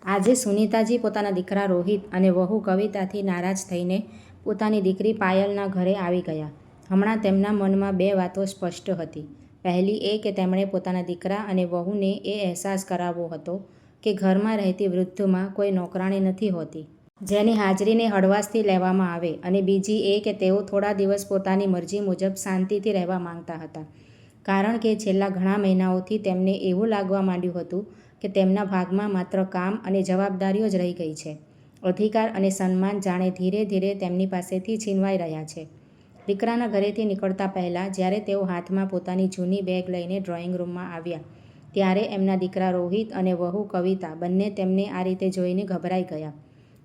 આજે સુનીતાજી પોતાના દીકરા રોહિત અને વહુ કવિતાથી નારાજ થઈને પોતાની દીકરી પાયલના ઘરે આવી ગયા. હમણાં તેમના મનમાં બે વાતો સ્પષ્ટ હતી. પહેલી એ કે તેમણે પોતાના દીકરા અને વહુને એ અહેસાસ કરાવવો હતો કે ઘરમાં રહેતી વૃદ્ધમાં કોઈ નોકરાણી નથી હોતી, જેની હાજરીને હળવાશથી લેવામાં આવે, અને બીજી એ કે તેઓ થોડા દિવસ પોતાની મરજી મુજબ શાંતિથી રહેવા માંગતા હતા. કારણ કે છેલ્લા ઘણા મહિનાઓથી તેમને એવું લાગવા માંડ્યું હતું કે તેમના ભાગમાં માત્ર કામ અને જવાબદારીઓ જ રહી ગઈ છે. અધિકાર અને સન્માન જાણે ધીરે ધીરે તેમની પાસેથી છીનવાઈ રહ્યા છે. દીકરાના ઘરેથી નીકળતા પહેલાં જ્યારે તેઓ હાથમાં પોતાની જૂની બેગ લઈને ડ્રોઈંગ રૂમમાં આવ્યા, ત્યારે એમના દીકરા રોહિત અને વહુ કવિતા બંને તેમને આ રીતે જોઈને ગભરાઈ ગયા.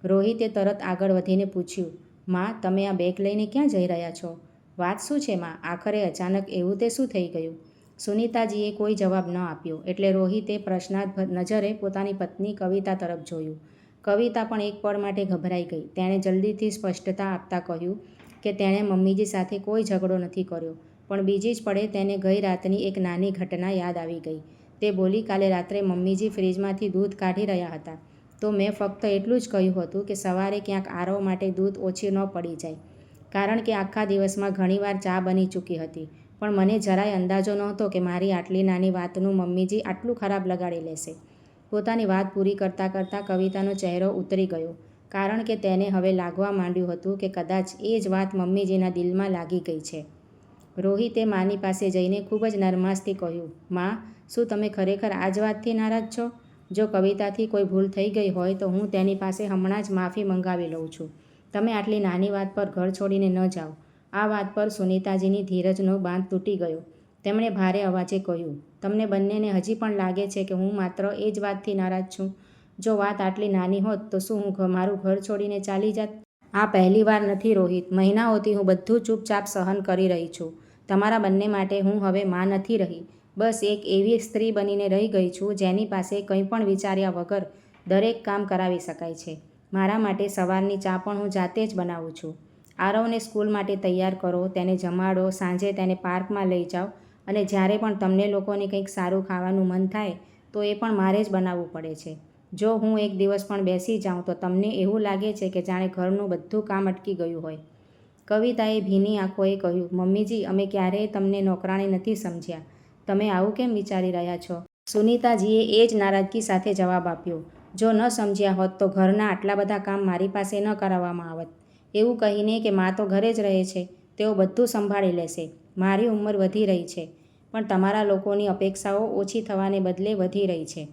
રોહિતે તરત આગળ વધીને પૂછ્યું, "માં, તમે આ બેગ લઈને ક્યાં જઈ રહ્યા છો? વાત શું છે માં? આખરે અચાનક એવું તે શું થઈ ગયું?" સુનીતાજીએ કોઈ જવાબ ન આપ્યો એટલે રોહિતે પ્રશ્નાર્થ નજરે પોતાની પત્ની કવિતા તરફ જોયું. કવિતા પણ એક પળ માટે ગભરાઈ ગઈ. તેણે જલ્દીથી સ્પષ્ટતા આપતા કહ્યું કે તેણે મમ્મીજી સાથે કોઈ ઝઘડો નથી કર્યો, પણ બીજી જ પળે તેને ગઈ રાતની એક નાની ઘટના યાદ આવી ગઈ. તે બોલી, "કાલે રાત્રે મમ્મીજી ફ્રીજમાંથી દૂધ કાઢી રહ્યા હતા, તો મેં ફક્ત એટલું જ કહ્યું હતું કે સવારે ક્યાંક આરવ માટે દૂધ ઓછી ન પડી જાય, કારણ કે આખા દિવસમાં ઘણીવાર ચા બની ચૂકી હતી, પણ મને જરાય અંદાજો નહોતો કે મારી આટલી નાની વાતનું મમ્મીજી આટલું ખરાબ લગાડી લેશે." પોતાની વાત પૂરી કરતાં કરતાં કવિતાનો ચહેરો ઉતરી ગયો, કારણ કે તેને હવે લાગવા માંડ્યું હતું કે કદાચ એ જ વાત મમ્મીજીના દિલમાં લાગી ગઈ છે. રોહિતે માની પાસે જઈને ખૂબ જ નરમાશથી કહ્યું, "માં, શું તમે ખરેખર આ જ વાતથી નારાજ છો? જો કવિતાથી કોઈ ભૂલ થઈ ગઈ હોય તો હું તેની પાસે હમણાં જ માફી મંગાવી લઉં છું. તમે આટલી નાની વાત પર ઘર છોડીને ન જાઓ." આ વાત પર સુનીતાજીની ધીરજનો બાંધ તૂટી ગયો. તેમણે ભારે અવાજે કહ્યું, "તમને બંનેને હજી પણ લાગે છે કે હું માત્ર એ જ વાતથી નારાજ છું? જો વાત આટલી નાની હોત તો શું હું મારું ઘર છોડીને ચાલી જાત? આ પહેલી વાર નથી રોહિત. મહિનાઓથી હું બધું ચૂપચાપ સહન કરી રહી છું. તમારા બંને માટે હું હવે માં નથી રહી. બસ એક એવી સ્ત્રી બનીને રહી ગઈ છું જેની પાસે કંઈ પણ વિચાર્યા વગર દરેક કામ કરાવી શકાય છે. મારા માટે સવારની ચા પણ હું જાતે જ બનાવું છું. આરવને સ્કૂલ માટે તૈયાર કરો, તેને જમાડો, સાંજે તેને પાર્કમાં લઈ જાઓ, અને જ્યારે પણ તમને લોકોને કંઈક સારું ખાવાનું મન થાય તો એ પણ મારે જ બનાવવું પડે છે. જો હું એક દિવસ પણ બેસી જાઉં તો તમને એવું લાગે છે કે જાણે ઘરનું બધું કામ અટકી ગયું હોય." કવિતાએ ભીની આંખોએ કહ્યું, "મમ્મીજી, અમે ક્યારેય તમને નોકરાણી નથી સમજ્યા. તમે આવું કેમ વિચારી રહ્યા છો?" સુનીતાજીએ એ જ નારાજગી સાથે જવાબ આપ્યો, "જો ન સમજ્યા હોત તો ઘરના આટલા બધા કામ મારી પાસે ન કરાવવામાં આવત. એવું કહીને કે મા તો ઘરે જ રહે છે, તેઓ બધું સંભાળી લેશે. મારી ઉંમર વધી રહી છે, પણ તમારા લોકોની અપેક્ષાઓ ઓછી થવાને બદલે વધી રહી છે.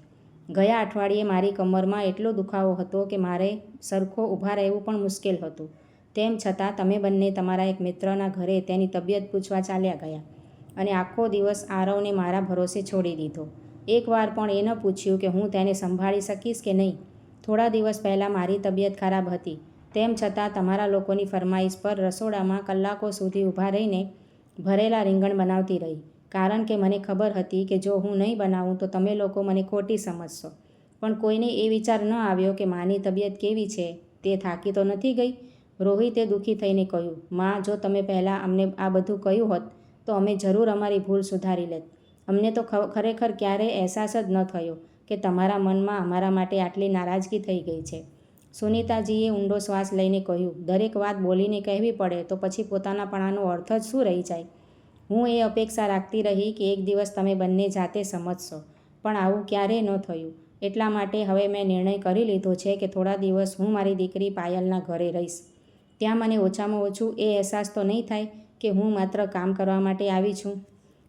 ગયા અઠવાડિયે મારી કમરમાં એટલો દુખાવો હતો કે મારે સરખો ઊભા રહેવું પણ મુશ્કેલ હતું. તેમ છતાં તમે બંને તમારા એક મિત્રના ઘરે તેની તબિયત પૂછવા ચાલ્યા ગયા, અને આખો દિવસ આરવને મારા ભરોસે છોડી દીધો. એકવાર પણ એ ન પૂછ્યું કે હું તેને સંભાળી શકીશ કે નહીં. થોડા દિવસ પહેલાં મારી તબિયત ખરાબ હતી, તેમ છતાં તમારા લોકોની ફરમાઈશ પર રસોડામાં કલાકો સુધી ઊભા રહીને ભરેલા રીંગણ બનાવતી રહી, કારણ કે મને ખબર હતી કે જો હું નહીં બનાવું તો તમે લોકો મને ખોટી સમજશો. પણ કોઈને એ વિચાર ન આવ્યો કે માની તબિયત કેવી છે, તે થાકી તો નથી ગઈ?" રોહિતે દુઃખી થઈને કહ્યું, "માં, જો તમે પહેલાં અમને આ બધું કહ્યું હોત તો અમે જરૂર અમારી ભૂલ સુધારી લેત. અમને તો ખરેખર ક્યારેય અહેસાસ જ ન થયો કે તમારા મનમાં અમારા માટે આટલી નારાજગી થઈ ગઈ છે." સુનીતાજીએ ઊંડો શ્વાસ લઈને કહ્યું, "દરેક વાત બોલીને કહેવી પડે તો પછી પોતાનાપણાનો અર્થ જ શું રહી જાય? હું એ અપેક્ષા રાખતી રહી કે એક દિવસ તમે બંને જાતે સમજશો, પણ આવું ક્યારેય ન થયું. એટલા માટે હવે મેં નિર્ણય કરી લીધો છે કે થોડા દિવસ હું મારી દીકરી પાયલના ઘરે રહીશ. ત્યાં મને ઓછામાં ઓછું એ અહેસાસ તો નહીં થાય કે હું માત્ર કામ કરવા માટે આવી છું."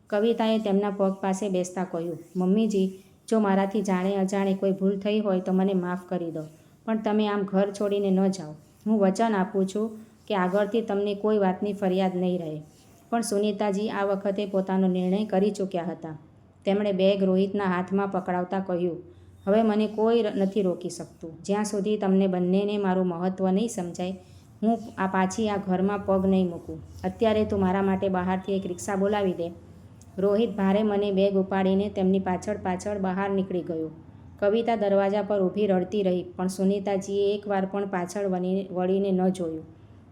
કવિતાએ તેમના પગ પાસે બેસતા કહ્યું, "મમ્મીજી, જો મારાથી જાણે અજાણે કોઈ ભૂલ થઈ હોય તો મને માફ કરી દો, પણ તમે આમ ઘર છોડીને ન જાઓ. હું વચન આપું છું કે આગળથી તમને કોઈ વાતની ફરિયાદ નહીં રહે." પણ સુનીતાજી આ વખતે પોતાનો નિર્ણય કરી ચૂક્યા હતા. તેમણે બેગ રોહિતના હાથમાં પકડાવતા કહ્યું, "હવે મને કોઈ નથી રોકી શકતું. જ્યાં સુધી તમને બંનેને મારું મહત્ત્વ નહીં સમજાય, હું પાછી આ ઘરમાં પગ નહીં મૂકું. અત્યારે તું મારા માટે બહારથી એક રિક્ષા બોલાવી દે." રોહિત ભારે મને બેગ ઉપાડીને તેમની પાછળ પાછળ બહાર નીકળી ગયો. કવિતા દરવાજા પર ઊભી રડતી રહી, પણ સુનીતાજીએ એકવાર પણ પાછળ વળીને ન જોયું.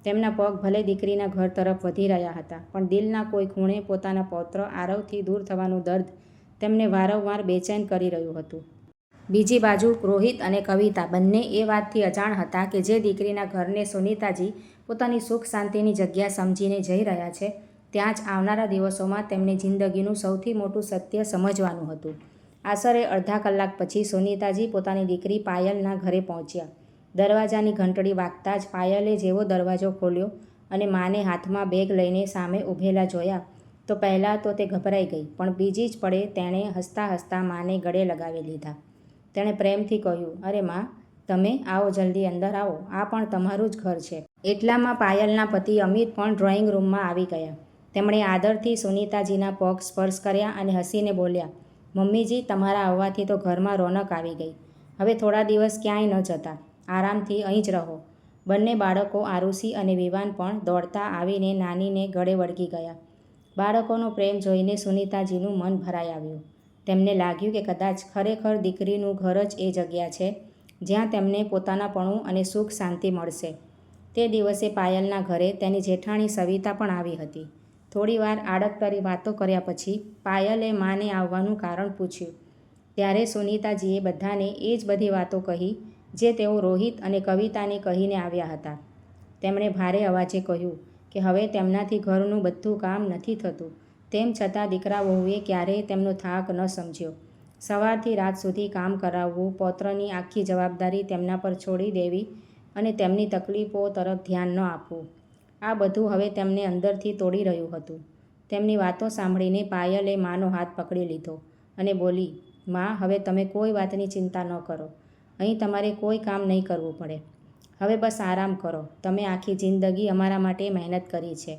તેમના પગ ભલે દીકરીના ઘર તરફ વધી રહ્યા હતા, પણ દિલના કોઈ ખૂણે પોતાના પૌત્ર આરવથી દૂર થવાનું દર્દ તેમને વારંવાર બેચેન કરી રહ્યું હતું. બીજી બાજુ રોહિત અને કવિતા બંને એ વાતથી અજાણ હતા કે જે દીકરીના ઘરને સુનીતાજી પોતાની સુખ શાંતિની જગ્યા સમજીને જઈ રહ્યા છે, ત્યાં જ આવનારા દિવસોમાં તેમને જિંદગીનું સૌથી મોટું સત્ય સમજવાનું હતું. આશરે અડધા કલાક પછી સુનીતાજી પોતાની દીકરી પાયલના ઘરે પહોંચ્યા. દરવાજાની ઘંટડી વાગતા જ પાયલે જેવો દરવાજો ખોલ્યો અને માને હાથમાં બેગ લઈને સામે ઊભેલા જોયા તો પહેલાં તો તે ગભરાઈ ગઈ, પણ બીજી જ પળે તેણે હસતા હસતા માને ગળે લગાવી લીધા. તેણે પ્રેમથી કહ્યું, અરે માં, તમે આવો, જલ્દી અંદર આવો, આ પણ તમારું જ ઘર છે. એટલામાં પાયલના પતિ અમિત પણ ડ્રોઈંગ રૂમમાં આવી ગયા. તેમણે આદરથી સુનીતાજીના પગ સ્પર્શ કર્યા અને હસીને બોલ્યા, મમ્મીજી, તમારા આવવાથી તો ઘરમાં રોનક આવી ગઈ. હવે થોડા દિવસ ક્યાંય ન જતા, આરામથી અહીં જ રહો. બંને બાળકો આરુષી અને વિવાન પણ દોડતા આવીને નાનીને ગળે વળગી ગયા. બાળકોનો પ્રેમ જોઈને સુનીતાજીનું મન ભરાઈ આવ્યું. તેમને લાગ્યું કે કદાચ ખરેખર દીકરીનું ઘર જ એ જગ્યા છે જ્યાં તેમને પોતાનાપણું અને સુખ શાંતિ મળશે. તે દિવસે પાયલના ઘરે તેની જેઠાણી સવિતા પણ આવી હતી. થોડીવાર આડકતરી વાતો કર્યા પછી પાયલે માને આવવાનું કારણ પૂછ્યું. ત્યારે સુનીતાજીએ બધાને એ જ બધી વાતો કહી જે તેઓ રોહિત અને કવિતાને કહીને આવ્યા હતા. તેમણે ભારે અવાજે કહ્યું કે હવે તેમનાથી ઘરનું બધું કામ નથી થતું. તેમ છતાં દીકરા વહુએ ક્યારેય તેમનો થાક ન સમજ્યો. સવારથી રાત સુધી કામ કરાવવું, પૌત્રની આખી જવાબદારી તેમના પર છોડી દેવી અને તેમની તકલીફો તરફ ધ્યાન ન આપવું, આ બધું હવે તેમને અંદરથી તોડી રહ્યું હતું. તેમની વાતો સાંભળીને પાયલે માનો હાથ પકડી લીધો અને બોલી, માં, હવે તમે કોઈ વાતની ચિંતા ન કરો. અહીં તમારે કોઈ કામ નહીં કરવું પડે. હવે બસ આરામ કરો. તમે આખી જિંદગી અમારા માટે મહેનત કરી છે.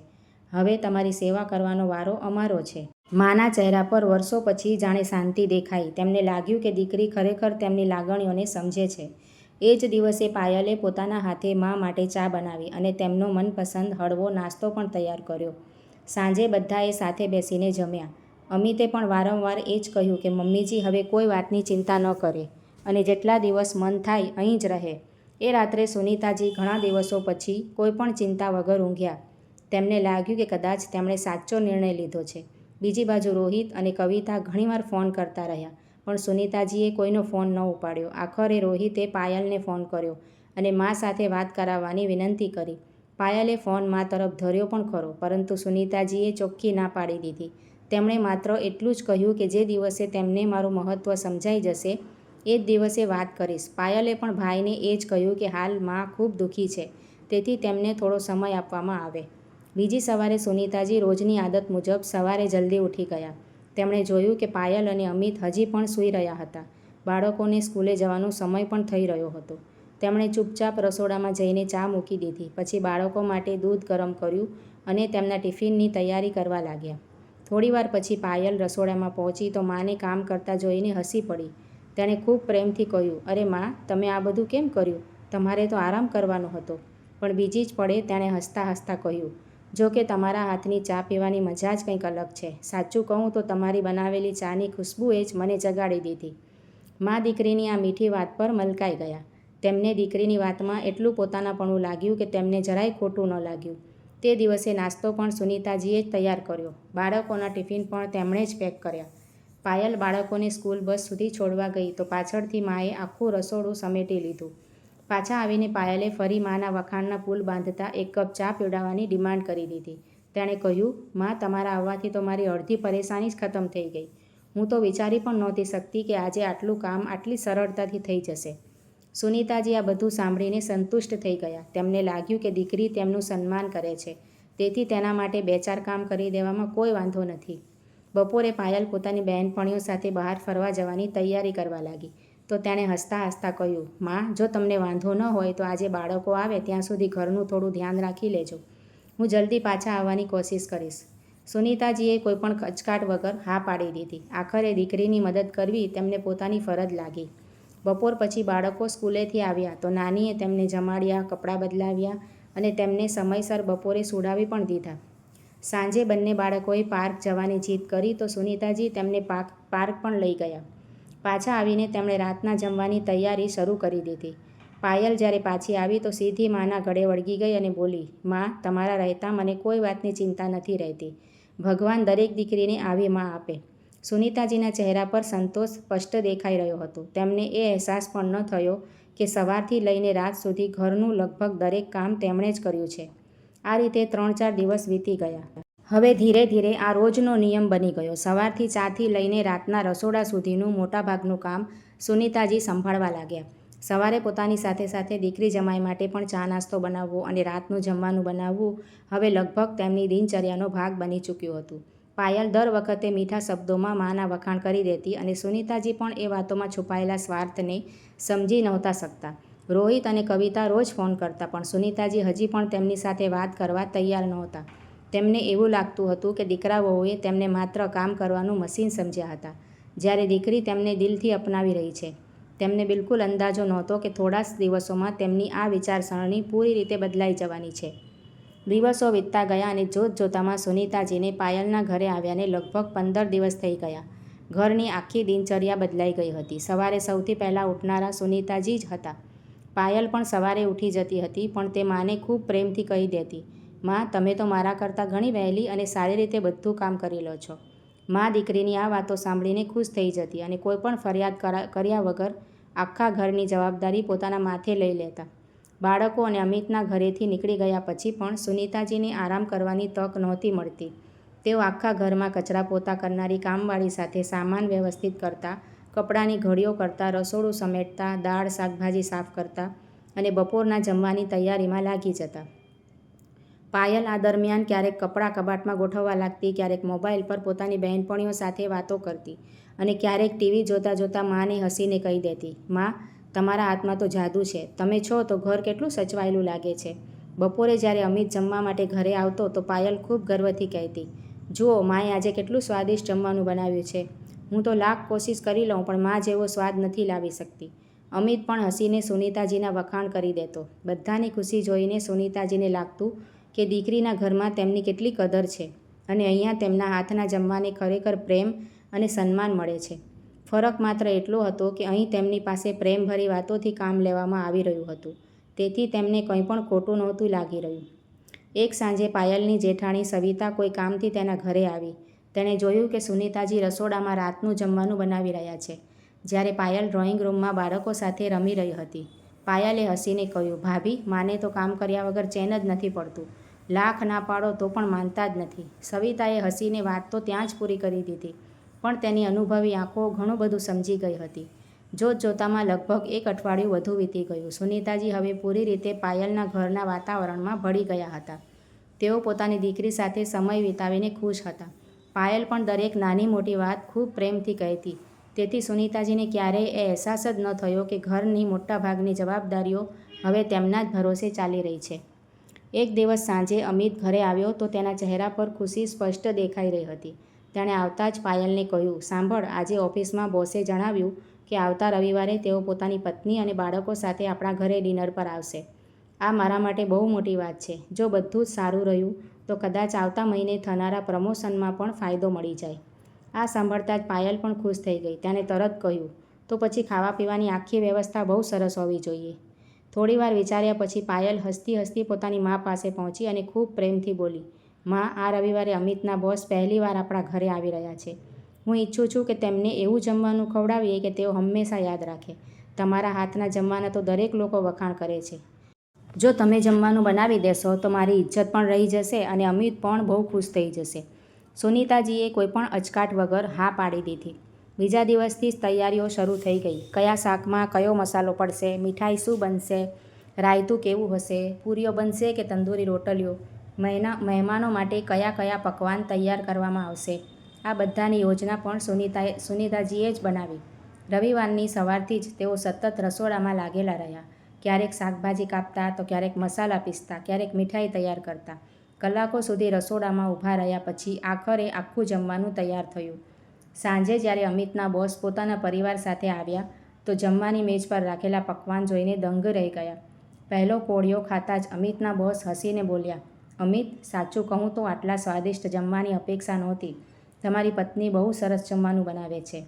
હવે તમારી સેવા કરવાનો વારો અમારો છે. માના ચહેરા પર વર્ષો પછી જાણે શાંતિ દેખાઈ. તેમને લાગ્યું કે દીકરી ખરેખર તેમની લાગણીઓને સમજે છે. એ જ દિવસે પાયલે પોતાના હાથે મા માટે ચા બનાવી અને તેમનો મનપસંદ હળવો નાસ્તો પણ તૈયાર કર્યો. સાંજે બધાએ સાથે બેસીને જમ્યા. અમિતે પણ વારંવાર એ જ કહ્યું કે મમ્મીજી હવે કોઈ વાતની ચિંતા ન કરે અને જેટલા દિવસ મન થાય અહીં જ રહે. એ રાત્રે સુનીતાજી ઘણા દિવસો પછી કોઈ પણ ચિંતા વગર ઊંઘ્યા. તેમને લાગ્યું કે કદાચ તેમણે સાચો નિર્ણય લીધો છે. બીજી બાજુ રોહિત અને કવિતા ઘણીવાર ફોન કરતા રહ્યા, પણ સુનીતાજીએ કોઈનો ફોન ન ઉપાડ્યો. આખરે રોહિતે પાયલને ફોન કર્યો અને મા સાથે વાત કરાવવાની વિનંતી કરી. પાયલે ફોન મા તરફ ધર્યો પણ ખરો, પરંતુ સુનીતાજીએ ચોખ્ખી ના પાડી દીધી. તેમણે માત્ર એટલું જ કહ્યું કે જે દિવસે તેમને મારું મહત્ત્વ સમજાઈ જશે એ જ દિવસે વાત કરીશ. પાયલે પણ ભાઈને એ જ કહ્યું કે હાલ મા ખૂબ દુઃખી છે, તેથી તેમને થોડો સમય આપવામાં આવે. બીજી સવારે સુનીતાજી રોજની આદત મુજબ સવારે જલ્દી ઉઠી ગયા. તેમણે જોયું કે પાયલ અને અમિત હજી પણ સૂઈ રહ્યા હતા. બાળકોને સ્કૂલે જવાનો સમય પણ થઈ રહ્યો હતો. તેમણે ચૂપચાપ રસોડામાં જઈને ચા મૂકી દીધી. પછી બાળકો માટે દૂધ ગરમ કર્યું અને તેમના ટિફિનની તૈયારી કરવા લાગ્યા. થોડીવાર પછી પાયલ રસોડામાં પહોંચી તો માને કામ કરતા જોઈને હસી પડી. તેણે ખૂબ પ્રેમથી કહ્યું, અરે માં, તમે આ બધું કેમ કર્યું? તમારે તો આરામ કરવાનો હતો. પણ બીજી જ પળે તેણે હસતા હસતા કહ્યું, જો કે તમારા હાથની ચા પીવાની મજા જ કંઈક અલગ છે. સાચું કહું તો તમારી બનાવેલી ચાની ખુશ્બુએ જ મને જગાડી દીધી. મા દીકરીની આ મીઠી વાત પર મલકાઈ ગયા. તેમને દીકરીની વાતમાં એટલું પોતાનાપણું લાગ્યું કે તેમને જરાય ખોટું ન લાગ્યું. તે દિવસે નાસ્તો પણ સુનીતાજીએ જ તૈયાર કર્યો. બાળકોના ટિફિન પણ તેમણે જ પેક કર્યા. પાયલ બાળકોને સ્કૂલ બસ સુધી છોડવા ગઈ તો પાછળથી માએ આખું રસોડું સમેટી લીધું. પાછા આવીને પાયલે ફરી માના વખાણના પુલ બાંધતા એક કપ ચા પીવડાવવાની ડિમાન્ડ કરી દીધી. તેણે કહ્યું, માં, તમારા આવવાથી તો મારી અડધી પરેશાની જ ખતમ થઈ ગઈ. હું તો વિચારી પણ નહોતી શકતી કે આજે આટલું કામ આટલી સરળતાથી થઈ જશે. સુનીતાજી આ બધું સાંભળીને સંતુષ્ટ થઈ ગયા. તેમને લાગ્યું કે દીકરી તેમનું સન્માન કરે છે, તેથી તેના માટે 2-4 કામ કરી દેવામાં કોઈ વાંધો નથી. બપોરે પાયલ પોતાની બહેનપણીઓ સાથે બહાર ફરવા જવાની તૈયારી કરવા લાગી તો તેણે હસતા હસતા કહ્યું, માં, જો તમને વાંધો ન હોય તો આજે બાળકો આવે ત્યાં સુધી ઘરનું થોડું ધ્યાન રાખી લેજો. હું જલ્દી પાછા આવવાની કોશિશ કરીશ. સુનીતાજીએ કોઈપણ કચકાટ વગર હા પાડી દીધી. આખરે દીકરીની મદદ કરવી તેમને પોતાની ફરજ લાગી. બપોર પછી બાળકો સ્કૂલેથી આવ્યા તો નાનીએ તેમને જમાડ્યા, કપડાં બદલાવ્યા અને તેમને સમયસર બપોરે સુડાવી પણ દીધા. સાંજે બંને બાળકોએ પાર્ક જવાની જીદ કરી તો સુનીતાજી તેમને પાર્ક પણ લઈ ગયા. પાછા આવીને તેમણે રાતના જમવાની તૈયારી શરૂ કરી દીધી. પાયલ જ્યારે પાછી આવી તો સીધી માના ગળે વળગી ગઈ અને બોલી, માં, તમારા રહેતા મને કોઈ વાતની ચિંતા નથી રહેતી. ભગવાન દરેક દીકરીને આવી માં આપે. સુનીતાજીના ચહેરા પર સંતોષ સ્પષ્ટ દેખાઈ રહ્યો હતો. તેમને એ અહેસાસ પણ ન થયો કે સવારથી લઈને રાત સુધી ઘરનું લગભગ દરેક કામ તેમણે જ કર્યું છે. આ રીતે 3-4 દિવસ વીતી ગયા. હવે ધીરે ધીરે આ રોજનો નિયમ બની ગયો. સવારથી ચાથી લઈને રાતના રસોડા સુધીનું મોટાભાગનું કામ સુનીતાજી સંભાળવા લાગ્યા. સવારે પોતાની સાથે સાથે દીકરી જમાઈ માટે પણ ચા નાસ્તો બનાવવો અને રાતનું જમવાનું બનાવવું હવે લગભગ તેમની દિનચર્યાનો ભાગ બની ચૂક્યું હતું. પાયલ દર વખતે મીઠા શબ્દોમાં માના વખાણ કરી દેતી અને સુનીતાજી પણ એ વાતોમાં છુપાયેલા સ્વાર્થને સમજી નહોતા શકતા. રોહિત અને કવિતા રોજ ફોન કરતા, પણ સુનીતાજી હજી પણ તેમની સાથે વાત કરવા તૈયાર નહોતા. તેમને એવું લાગતું હતું કે દીકરાઓએ તેમને માત્ર કામ કરવાનું મશીન સમજ્યા હતા, જ્યારે દીકરી તેમને દિલથી અપનાવી રહી છે. તેમને બિલકુલ અંદાજો નહોતો કે થોડા દિવસોમાં તેમની આ વિચારસરણી પૂરી રીતે બદલાઈ જવાની છે. દિવસો વીતતા ગયા અને જોતજોતામાં સુનીતાજીને પાયલના ઘરે આવ્યાને લગભગ 15 દિવસ થઈ ગયા. ઘરની આખી દિનચર્યા બદલાઈ ગઈ હતી. સવારે સૌથી પહેલાં ઉઠનારા સુનીતાજી જ હતા. પાયલ પણ સવારે ઉઠી જતી હતી, પણ તે માને ખૂબ પ્રેમથી કહી દેતી, "મા, તમે તો મારા કરતાં ઘણી વહેલી અને સારી રીતે બધું કામ કરી લો છો." મા દીકરીની આ વાતો સાંભળીને ખુશ થઈ જતી અને કોઈ પણ ફરિયાદ કર્યા વગર આખા ઘરની જવાબદારી પોતાના માથે લઈ લેતા. બાળકો અને અમિતના ઘરેથી નીકળી ગયા પછી પણ સુનીતાજીને આરામ કરવાની તક નહોતી મળતી. તેઓ આખા ઘરમાં કચરા પોતા કરનારી કામવાળી સાથે સામાન વ્યવસ્થિત કરતા, કપડાની ઘડીઓ કરતા, રસોડું સમેટતા, દાળ શાકભાજી સાફ કરતા અને બપોરના જમવાની તૈયારીમાં લાગી જતા. પાયલ આ દરમિયાન ક્યારેક કપડાં કબાટમાં ગોઠવવા લાગતી, ક્યારેક મોબાઈલ પર પોતાની બહેનપણીઓ સાથે વાતો કરતી અને ક્યારેક ટીવી જોતાં જોતાં માને હસીને કહી દેતી, "મા, તમારા હાથમાં તો જાદુ છે. તમે છો તો ઘર કેટલું સચવાયેલું લાગે છે." બપોરે જ્યારે અમિત જમવા માટે ઘરે આવતો તો પાયલ ખૂબ ગર્વથી કહેતી, "જુઓ, માએ આજે કેટલું સ્વાદિષ્ટ જમવાનું બનાવ્યું છે. હું તો લાખ કોશિશ કરી લઉં પણ મા જેવો સ્વાદ નથી લાવી શકતી." અમિત પણ હસીને સુનીતાજીના વખાણ કરી દેતો. બધાની ખુશી જોઈને સુનીતાજીને લાગતું કે દીકરીના ઘરમાં તેમની કેટલી કદર છે અને અહીંયા તેમના હાથના જમવાને ખરેખર પ્રેમ અને સન્માન મળે છે. ફરક માત્ર એટલો હતો કે અહીં તેમની પાસે પ્રેમભરી વાતોથી કામ લેવામાં આવી રહ્યું હતું, તેથી તેમને કંઈ પણ ખોટું નહોતું લાગી રહ્યું. એક સાંજે પાયલની જેઠાણી સવિતા કોઈ કામથી તેના ઘરે આવી. તેણે જોયું કે સુનીતાજી રસોડામાં રાતનું જમવાનું બનાવી રહ્યા છે, જ્યારે પાયલ ડ્રોઈંગ રૂમમાં બાળકો સાથે રમી રહી હતી. પાયલે હસીને કહ્યું, "ભાભી, માને તો કામ કર્યા વગર ચેન જ નથી પડતું. લાખ ના પાડો તો પણ માનતા જ નથી." સવિતાએ હસીને વાત તો ત્યાં જ પૂરી કરી દીધી, પણ તેની અનુભવી આંખો ઘણું બધું સમજી ગઈ હતી. જોતજોતામાં લગભગ 1 અઠવાડિયું વધુ વીતી ગયું. સુનીતાજી હવે પૂરી રીતે પાયલના ઘરના વાતાવરણમાં ભળી ગયા હતા. તેઓ પોતાની દીકરી સાથે સમય વિતાવીને ખુશ હતા. પાયલ પણ દરેક નાની મોટી વાત ખૂબ પ્રેમથી કહેતી, તેથી સુનીતાજીને ક્યારેય એ અહેસાસ જ ન થયો કે ઘરની મોટાભાગની જવાબદારીઓ હવે તેમના જ ભરોસે ચાલી રહી છે. એક દિવસ સાંજે અમિત ઘરે આવ્યો તો તેના ચહેરા પર ખુશી સ્પષ્ટ દેખાઈ રહી હતી. તેણે આવતા જ પાયલને કહ્યું, "સાંભળ, આજે ઓફિસમાં બોસે જણાવ્યું કે આવતા રવિવારે તેઓ પોતાની પત્ની અને બાળકો સાથે આપણા ઘરે ડિનર પર આવશે. આ મારા માટે બહુ મોટી વાત છે. જો બધું જ સારું રહ્યું તો કદાચ આવતા મહિને થનારા પ્રમોશનમાં પણ ફાયદો મળી જાય." આ સાંભળતા જ પાયલ પણ ખુશ થઈ ગઈ. તેણે તરત કહ્યું, "તો પછી ખાવા પીવાની આખી વ્યવસ્થા બહુ સરસ હોવી જોઈએ." થોડીવાર વિચાર્યા પછી પાયલ હસતી હસતી પોતાની મા પાસે પહોંચી અને ખૂબ પ્રેમથી બોલી, "મા, આ રવિવારે અમિતના બોસ પહેલીવાર આપણા ઘરે આવી રહ્યા છે. હું ઈચ્છું છું કે તેમને એવું જમવાનું ખવડાવીએ કે તેઓ હંમેશા યાદ રાખે. તમારા હાથના જમવાના તો દરેક લોકો વખાણ કરે છે. જો તમે જમવાનું બનાવી દેશો તો મારી ઇજ્જત પણ રહી જશે અને અમિત પણ બહુ ખુશ થઈ જશે." સુનીતાજીએ કોઈપણ અચકાટ વગર હા પાડી દીધી. બીજા દિવસથી જ તૈયારીઓ શરૂ થઈ ગઈ. કયા શાકમાં કયો મસાલો પડશે, મીઠાઈ શું બનશે, રાયતું કેવું હશે, પૂરીઓ બનશે કે તંદૂરી રોટલીઓ, મહેમાનો માટે કયા કયા પકવાન તૈયાર કરવામાં આવશે, આ બધાની યોજના પણ સુનીતાજીએ જ બનાવી. રવિવારની સવારથી જ તેઓ સતત રસોડામાં લાગેલા રહ્યા. ક્યારેક શાકભાજી કાપતા તો ક્યારેક મસાલા પીસતા, ક્યારેક મીઠાઈ તૈયાર કરતા. કલાકો સુધી રસોડામાં ઊભા રહ્યા પછી આખરે આખું જમવાનું તૈયાર થયું. સાંજે જ્યારે અમિતના બોસ પોતાના પરિવાર સાથે આવ્યા તો જમવાની મેજ પર રાખેલા પકવાન જોઈને દંગ રહી ગયા. પહેલો કોળિયો ખાતા જ અમિતના બોસ હસીને બોલ્યા, "અમિત, સાચું કહું તો આટલા સ્વાદિષ્ટ જમવાની અપેક્ષા નહોતી. તમારી પત્ની બહુ સરસ જમવાનું બનાવે છે."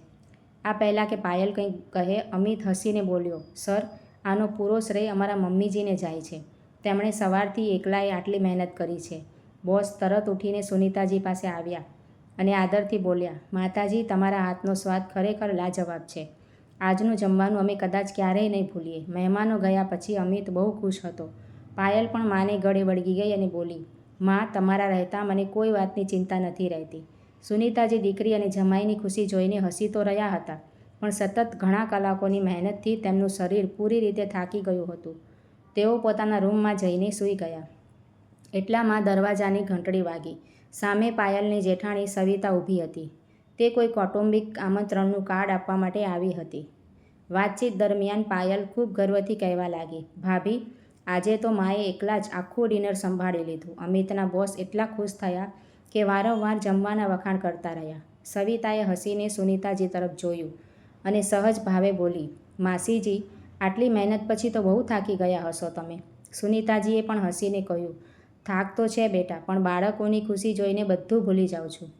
આ પહેલાં કે પાયલ કંઈ કહે, અમિત હસીને બોલ્યો, "સર, આનો પૂરો શ્રેય અમારા મમ્મીજીને જાય છે. તેમણે સવારથી એકલાએ આટલી મહેનત કરી છે." બોસ તરત ઉઠીને સુનીતાજી પાસે આવ્યા અને આદરથી બોલ્યા, માતાજી, તમારા હાથનો સ્વાદ ખરેખર લાજવાબ છે. આજનું જમવાનું અમે કદાચ ક્યારેય નહીં ભૂલીએ. મહેમાનો ગયા પછી અમિત બહુ ખુશ હતો. પાયલ પણ માને ગળે વળગી ગઈ અને બોલી, માં, તમારા રહેતા મને કોઈ વાતની ચિંતા નથી રહેતી. સુનીતાજી દીકરી અને જમાઈની ખુશી જોઈને હસી તો રહ્યા હતા, પણ સતત ઘણા કલાકોની મહેનતથી તેમનું શરીર પૂરી રીતે થાકી ગયું હતું. તેઓ પોતાના રૂમમાં જઈને સૂઈ ગયા. એટલામાં દરવાજાની ઘંટડી વાગી. સામે પાયલની જેઠાણી સવિતા ઊભી હતી. તે કોઈ કૌટુંબિક આમંત્રણનું કાર્ડ આપવા માટે આવી હતી. વાતચીત દરમિયાન પાયલ ખૂબ ગર્વથી કહેવા લાગી, ભાભી, આજે તો માએ એકલા જ આખું ડિનર સંભાળી લીધું. અમિતના બોસ એટલા ખુશ થયા કે વારંવાર જમવાના વખાણ કરતા રહ્યા. સવિતાએ હસીને સુનીતાજી તરફ જોયું અને સહજ ભાવે બોલી, માસીજી, આટલી મહેનત પછી તો બહુ થાકી ગયા હશો તમે. સુનીતાજીએ પણ હસીને કહ્યું, થાક તો છે બેટા, પણ બાળકોની ખુશી જોઈને બધું ભૂલી જાઉં છું.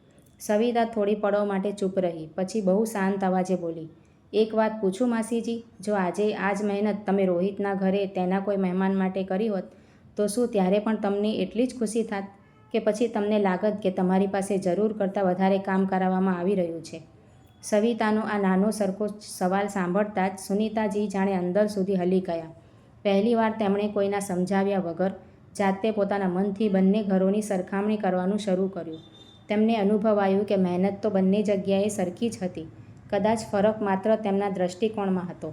સવિતા થોડી પળો માટે ચૂપ રહી, પછી બહુ શાંત અવાજે બોલી, એક વાત પૂછું માસીજી, જો આજે આ જ મહેનત તમે રોહિતના ઘરે તેના કોઈ મહેમાન માટે કરી હોત તો શું ત્યારે પણ તમને એટલી જ ખુશી થાત, કે પછી તમને લાગત કે તમારી પાસે જરૂર કરતાં વધારે કામ કરાવવામાં આવી રહ્યું છે? સવિતાનો આ નાનો સરખો સવાલ સાંભળતા જ સુનીતાજી જાણે અંદર સુધી હલી ગયા. પહેલીવાર તેમણે કોઈના સમજાવ્યા વગર જાતે પોતાના મનથી બંને ઘરોની સરખામણી કરવાનું શરૂ કર્યું. તેમને અનુભવાયું કે મહેનત તો બંને જગ્યાએ સરખી જ હતી. કદાચ ફરક માત્ર તેમના દૃષ્ટિકોણમાં હતો.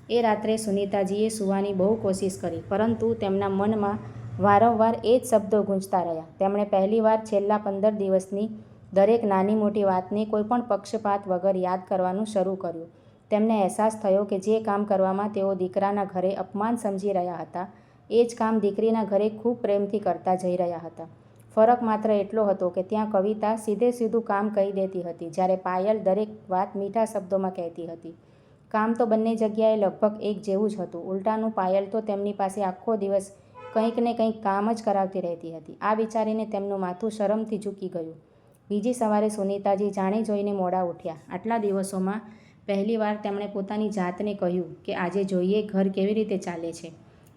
એ રાત્રે સુનીતાજીએ સૂવાની બહુ કોશિશ કરી, પરંતુ તેમના મનમાં વારંવાર એ જ શબ્દો ગૂંજતા રહ્યા. તેમણે પહેલીવાર છેલ્લા 15 દિવસની દરેક નાની મોટી વાતને કોઈપણ પક્ષપાત વગર યાદ કરવાનું શરૂ કર્યું. તેમને અહેસાસ થયો કે જે કામ કરવામાં તેઓ દીકરાના ઘરે અપમાન સમજી રહ્યા હતા, એ જ કામ દીકરીના ઘરે ખૂબ પ્રેમથી કરતા જઈ રહ્યા હતા. ફરક માત્ર એટલો હતો કે ત્યાં કવિતા સીધે સીધું કામ કહી દેતી હતી, જ્યારે પાયલ દરેક વાત મીઠા શબ્દોમાં કહેતી હતી. કામ તો બંને જગ્યાએ લગભગ એક જેવું જ હતું. ઉલટાનું પાયલ તો તેમની પાસે આખો દિવસ કંઈક ને કંઈક કામ જ કરાવતી રહેતી હતી. આ વિચારીને તેમનું માથું શરમથી ઝૂકી ગયું. બીજી સવારે સુનીતાજી જાણી જોઈને મોડા ઉઠ્યા. આટલા દિવસોમાં પહેલીવાર તેમણે પોતાની જાતને કહ્યું કે આજે જોઈએ ઘર કેવી રીતે ચાલે છે.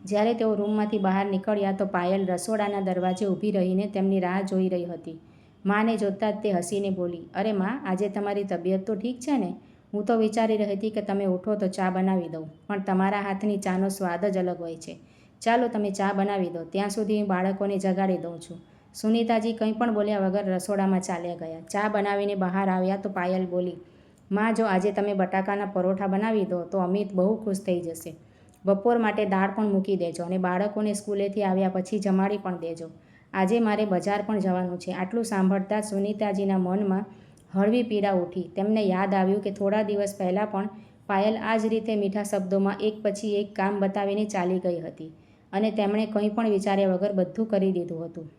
જ્યારે તેઓ રૂમમાંથી બહાર નીકળ્યા તો પાયલ રસોડાના દરવાજે ઊભી રહીને તેમની રાહ જોઈ રહી હતી. માને જોતાં જ તે હસીને બોલી, અરે માં, આજે તમારી તબિયત તો ઠીક છે ને? હું તો વિચારી રહી હતી કે તમે ઉઠો તો ચા બનાવી દઉં, પણ તમારા હાથની ચાનો સ્વાદ જ અલગ હોય છે. ચાલો તમે ચા બનાવી દો, ત્યાં સુધી હું બાળકોને જગાડી દઉં છું. સુનીતાજી કંઈ પણ બોલ્યા વગર રસોડામાં ચાલ્યા ગયા. ચા બનાવીને બહાર આવ્યા તો પાયલ બોલી, માં, જો આજે તમે બટાકાના પરોઠા બનાવી દો તો અમિત બહુ ખુશ થઈ જશે. બપોર માટે દાળ પણ મૂકી દેજો અને બાળકોને સ્કૂલેથી આવ્યા પછી જમાડી પણ દેજો. આજે મારે બજાર પણ જવાનું છે. આટલું સાંભળતા સુનીતાજીના મનમાં હળવી પીડા ઉઠી. તેમને યાદ આવ્યું કે થોડા દિવસ પહેલાં પણ પાયલ આ જ રીતે મીઠા શબ્દોમાં એક પછી એક કામ બતાવીને ચાલી ગઈ હતી અને તેમણે કંઈ પણ વિચાર્યા વગર બધું કરી દીધું હતું.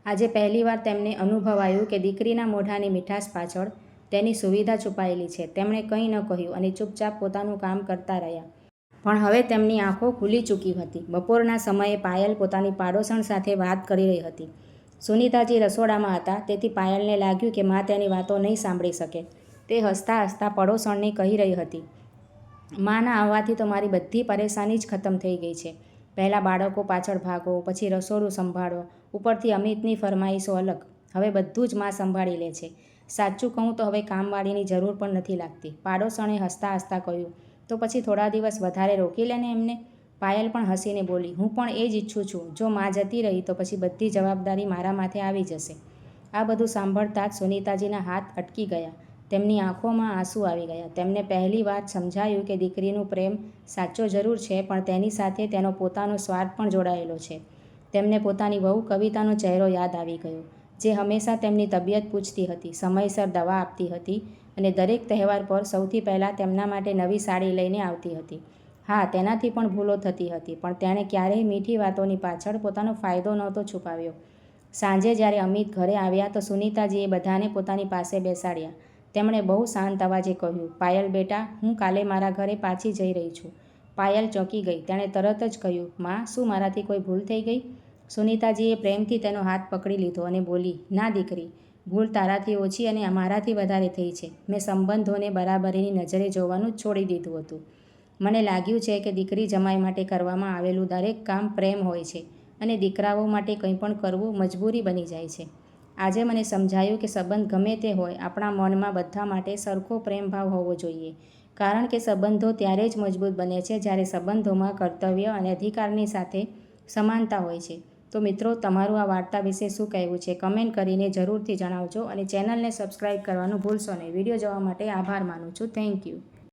આજે પહેલીવાર તેમને અનુભવાયું કે દીકરીના મોઢાની મીઠાશ પાછળ તેની સુવિધા છુપાયેલી છે. તેમણે કંઈ ન કહ્યું અને ચૂપચાપ પોતાનું કામ કરતા રહ્યા. પણ હવે તેમની આંખો ખુલી ચૂકી હતી. બપોરના સમયે પાયલ પોતાની પાડોશણ સાથે વાત કરી રહી હતી. સુનીતાજી રસોડામાં હતા, તેથી પાયલને લાગ્યું કે માં તેની વાતો નહીં સાંભળી શકે. તે હસતા હસતા પડોશણને કહી રહી હતી, માના આવવાથી તો મારી બધી પરેશાની જ ખતમ થઈ ગઈ છે. પહેલાં બાળકો પાછળ ભાગો, પછી રસોડું સંભાળો, ઉપરથી અમિતની ફરમાઈશો અલગ. હવે બધું જ માં સંભાળી લે છે. સાચું કહું તો હવે કામવાળીની જરૂર પણ નથી લાગતી. પાડોશણે હસતા હસતા કહ્યું, તો પછી થોડા દિવસ વધારે રોકી લેને એમને. પાયલ પણ હસીને બોલી, હું પણ એ જ ઈચ્છું છું. જો માં જતી રહી તો પછી બધી જવાબદારી મારા માથે આવી જશે. આ બધું સાંભળતા જ સુનીતાજીના હાથ અટકી ગયા. તેમની આંખોમાં આંસુ આવી ગયા. તેમને પહેલી વાર સમજાયું કે દીકરીનું પ્રેમ સાચો જરૂર છે, પણ તેની સાથે તેનો પોતાનો સ્વાર્થ પણ જોડાયેલો છે. તેમને પોતાની વહુ કવિતાનો ચહેરો યાદ આવી ગયો, જે હંમેશા તેમની તબિયત પૂછતી હતી, સમયસર દવા આપતી હતી અને દરેક તહેવાર પર સૌથી પહેલાં તેમના માટે નવી સાડી લઈને આવતી હતી. હા, તેનાથી પણ ભૂલો થતી હતી, પણ તેણે ક્યારેય મીઠી વાતોની પાછળ પોતાનો ફાયદો નહોતો છુપાવ્યો. સાંજે જ્યારે અમિત ઘરે આવ્યા તો સુનીતાજીએ બધાને પોતાની પાસે બેસાડ્યા. તેમણે બહુ શાંત અવાજે કહ્યું, પાયલ બેટા, હું કાલે મારા ઘરે પાછી જઈ રહી છું. પાયલ ચોંકી ગઈ. તેણે તરત જ કહ્યું, માં, શું મારાથી કોઈ ભૂલ થઈ ગઈ? સુનીતાજીએ પ્રેમથી તેનો હાથ પકડી લીધો અને બોલી, ના દીકરી, ભૂલ તારાથી ઓછી અને મારાથી વધારે થઈ છે. મેં સંબંધોને બરાબરીની નજરે જોવાનું જ છોડી દીધું હતું. મને લાગ્યું છે કે દીકરી જમાઈ માટે કરવામાં આવેલું દરેક કામ પ્રેમ હોય છે અને દીકરાઓ માટે કંઈ પણ કરવું મજબૂરી બની જાય છે. આજે મને સમજાયું કે સંબંધ ગમે તે હોય, આપણા મનમાં બધા માટે સરખો પ્રેમભાવ હોવો જોઈએ. કારણ કે સંબંધો ત્યારે જ મજબૂત બને છે જ્યારે સંબંધોમાં કર્તવ્ય અને અધિકારની સાથે સમાનતા હોય છે. તો મિત્રો, તમારું આ વાર્તા વિશે શું કહેવું છે? કમેન્ટ કરીને જરૂરથી જણાવજો અને ચેનલને સબસ્ક્રાઈબ કરવાનું ભૂલશો નહીં. વિડીયો જોવા માટે આભાર માનું છું. Thank you.